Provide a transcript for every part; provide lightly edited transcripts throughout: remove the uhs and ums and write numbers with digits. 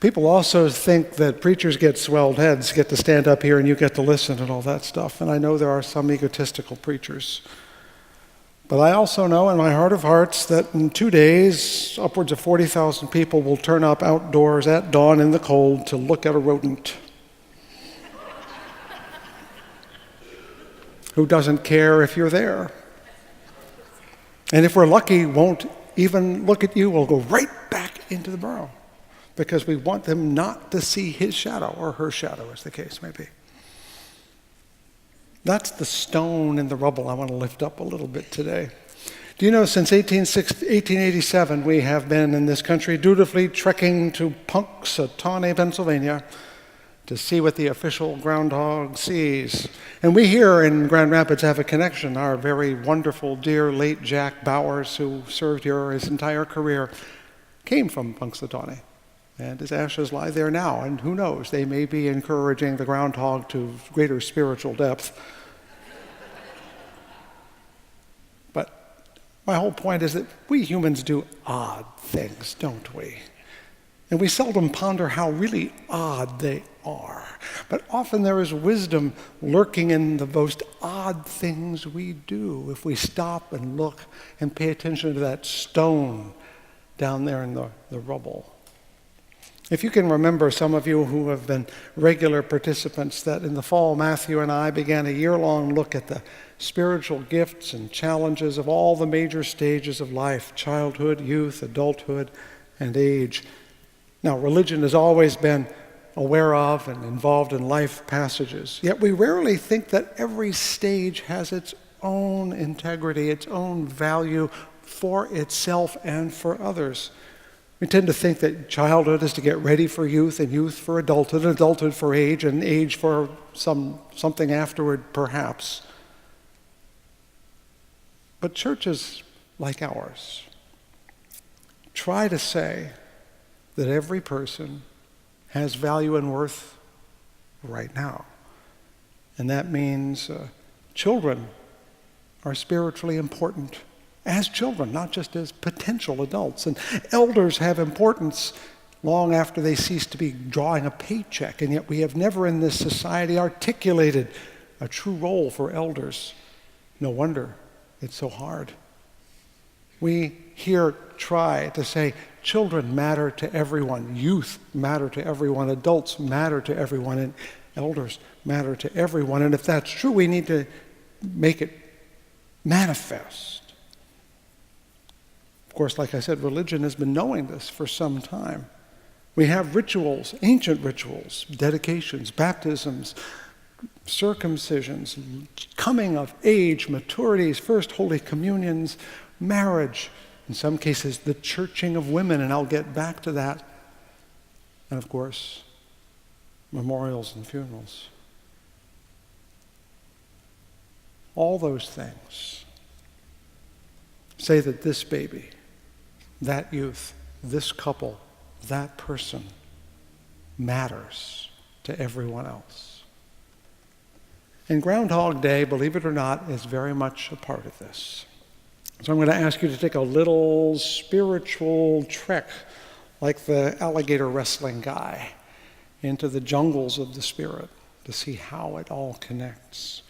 People also think that preachers get swelled heads, get to stand up here and you get to listen and all that stuff. And I know there are some egotistical preachers. But I also know in my heart of hearts that in 2 days, upwards of 40,000 people will turn up outdoors at dawn in the cold to look at a rodent. Who doesn't care if you're there? And if we're lucky, won't even look at you, will go right back into the burrow because we want them not to see his shadow or her shadow, as the case may be. That's the stone in the rubble I want to lift up a little bit today. Do you know since 1887 we have been in this country dutifully trekking to Punxsutawney, Pennsylvania to see what the official groundhog sees. And we here in Grand Rapids have a connection. Our very wonderful, dear late Jack Bowers, who served here his entire career, came from Punxsutawney. And his ashes lie there now, and who knows, they may be encouraging the groundhog to greater spiritual depth. But my whole point is that we humans do odd things, don't we? And we seldom ponder how really odd they are. But often there is wisdom lurking in the most odd things we do if we stop and look and pay attention to that stone down there in the rubble. If you can remember, some of you who have been regular participants, that in the fall, Matthew and I began a year-long look at the spiritual gifts and challenges of all the major stages of life: childhood, youth, adulthood, and age. Now, religion has always been aware of and involved in life passages, yet we rarely think that every stage has its own integrity, its own value for itself and for others. We tend to think that childhood is to get ready for youth, and youth for adulthood, and adulthood for age, and age for something afterward, perhaps. But churches like ours try to say that every person has value and worth right now. And that means children are spiritually important as children, not just as potential adults. And elders have importance long after they cease to be drawing a paycheck, and yet we have never in this society articulated a true role for elders. No wonder it's so hard. We here try to say children matter to everyone, youth matter to everyone, adults matter to everyone, and elders matter to everyone. And if that's true, we need to make it manifest. Of course, like I said, religion has been knowing this for some time. We have rituals, ancient rituals, dedications, baptisms, circumcisions, coming of age, maturities, first Holy Communions, marriage, in some cases the churching of women, and I'll get back to that, and of course, memorials and funerals. All those things say that this baby, that youth, this couple, that person matters to everyone else. And Groundhog Day, believe it or not, is very much a part of this. So I'm going to ask you to take a little spiritual trek, like the alligator wrestling guy, into the jungles of the spirit to see how it all connects.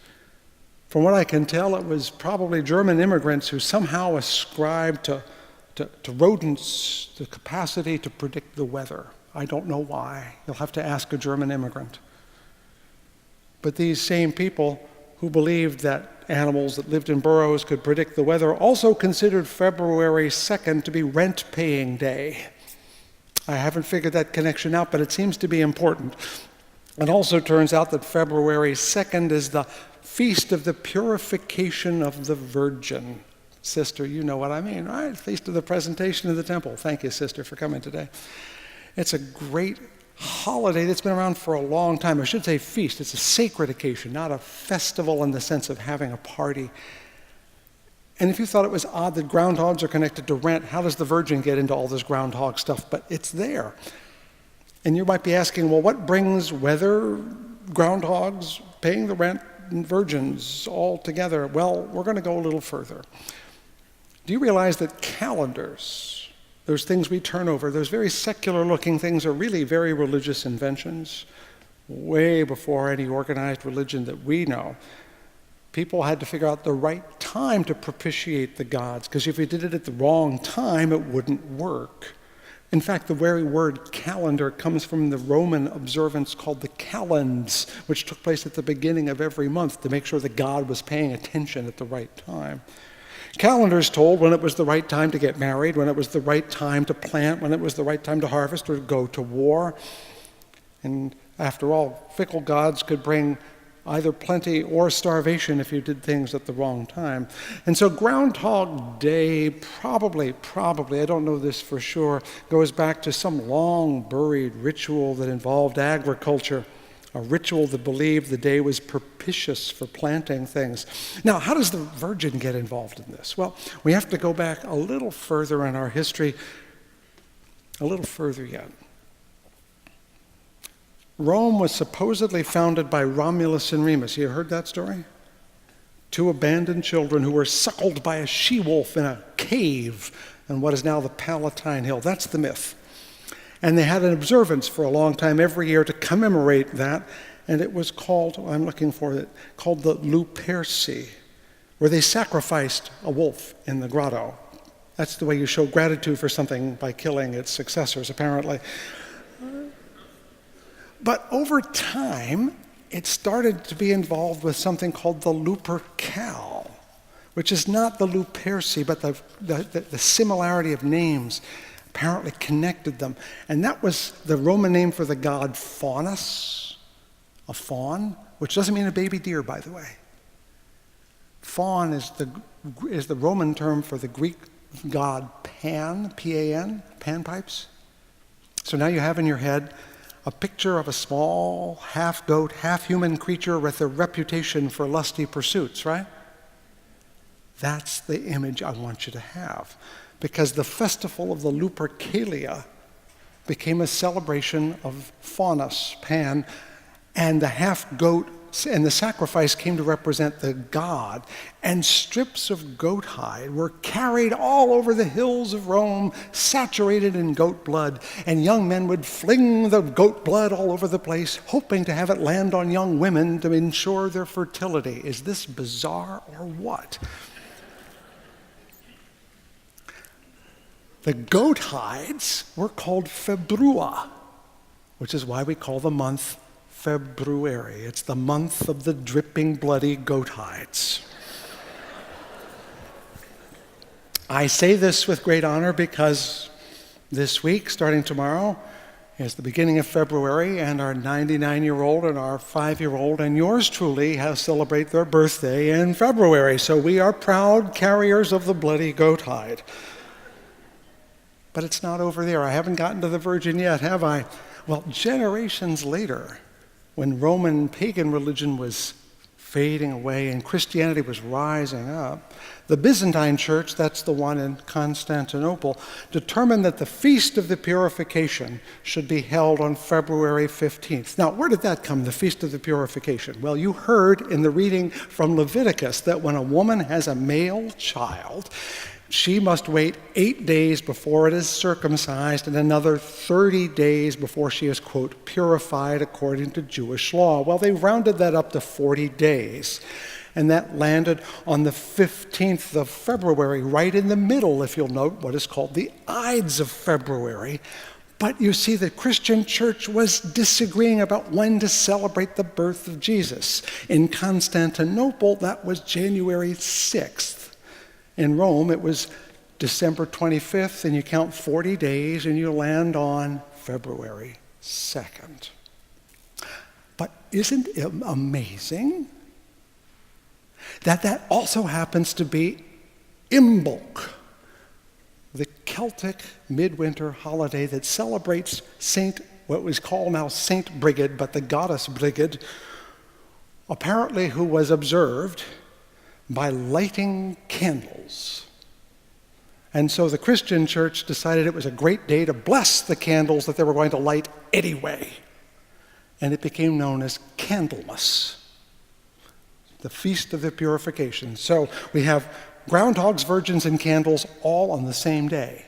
From what I can tell, it was probably German immigrants who somehow ascribed to rodents the capacity to predict the weather. I don't know why. You'll have to ask a German immigrant. But these same people who believed that animals that lived in burrows could predict the weather also considered February 2nd to be rent-paying day. I haven't figured that connection out, but it seems to be important. It also turns out that February 2nd is the Feast of the Purification of the Virgin. Sister, you know what I mean, right? Feast of the Presentation of the Temple. Thank you, sister, for coming today. It's a great holiday that's been around for a long time. I should say feast. It's a sacred occasion, not a festival in the sense of having a party. And if you thought it was odd that groundhogs are connected to rent, how does the Virgin get into all this groundhog stuff? But it's there. And you might be asking, well, what brings weather, groundhogs, paying the rent, and virgins all together? Well, we're going to go a little further. Do you realize that calendars those things we turn over, those very secular-looking things are really very religious inventions. Way before any organized religion that we know, people had to figure out the right time to propitiate the gods, because if you did it at the wrong time, it wouldn't work. In fact, the very word calendar comes from the Roman observance called the calends, which took place at the beginning of every month to make sure the god was paying attention at the right time. Calendars told when it was the right time to get married, when it was the right time to plant, when it was the right time to harvest or go to war. And after all, fickle gods could bring either plenty or starvation if you did things at the wrong time. And so Groundhog Day probably, I don't know this for sure, goes back to some long buried ritual that involved agriculture, a ritual that believed the day was propitious for planting things. Now, how does the Virgin get involved in this? Well, we have to go back a little further in our history, a little further yet. Rome was supposedly founded by Romulus and Remus. You heard that story? Two abandoned children who were suckled by a she-wolf in a cave on what is now the Palatine Hill. That's the myth. And they had an observance for a long time every year to commemorate that, and it was called, called the Luperci, where they sacrificed a wolf in the grotto. That's the way you show gratitude for something, by killing its successors, apparently. But over time, it started to be involved with something called the Lupercal, which is not the Luperci, but the similarity of names apparently connected them. And that was the Roman name for the god Faunus, a faun, which doesn't mean a baby deer, by the way. Faun is the Roman term for the Greek god Pan, P-A-N, panpipes. So now you have in your head a picture of a small, half-goat, half-human creature with a reputation for lusty pursuits, right? That's the image I want you to have, because the festival of the Lupercalia became a celebration of Faunus, Pan, and the half-goat and the sacrifice came to represent the god, and strips of goat hide were carried all over the hills of Rome, saturated in goat blood, and young men would fling the goat blood all over the place, hoping to have it land on young women to ensure their fertility. Is this bizarre or what? The goat hides were called februa, which is why we call the month February. It's the month of the dripping, bloody goat hides. I say this with great honor because this week, starting tomorrow, is the beginning of February, and our 99-year-old and our 5-year-old and yours truly have celebrate their birthday in February. So we are proud carriers of the bloody goat hide. But it's not over there. I haven't gotten to the Virgin yet, have I? Well, generations later, when Roman pagan religion was fading away and Christianity was rising up, the Byzantine Church, that's the one in Constantinople, determined that the Feast of the Purification should be held on February 15th. Now, where did that come, the Feast of the Purification? Well, you heard in the reading from Leviticus that when a woman has a male child, she must wait 8 days before it is circumcised and another 30 days before she is, quote, purified according to Jewish law. Well, they rounded that up to 40 days. And that landed on the 15th of February, right in the middle, if you'll note, what is called the Ides of February. But you see, the Christian church was disagreeing about when to celebrate the birth of Jesus. In Constantinople, that was January 6th. In Rome, it was December 25th, and you count 40 days, and you land on February 2nd. But isn't it amazing that that also happens to be Imbolc, the Celtic midwinter holiday that celebrates what was called now Saint Brigid, but the goddess Brigid, apparently who was observed by lighting candles. And so the Christian church decided it was a great day to bless the candles that they were going to light anyway. And it became known as Candlemas, the Feast of the Purification. So we have groundhogs, virgins, and candles all on the same day.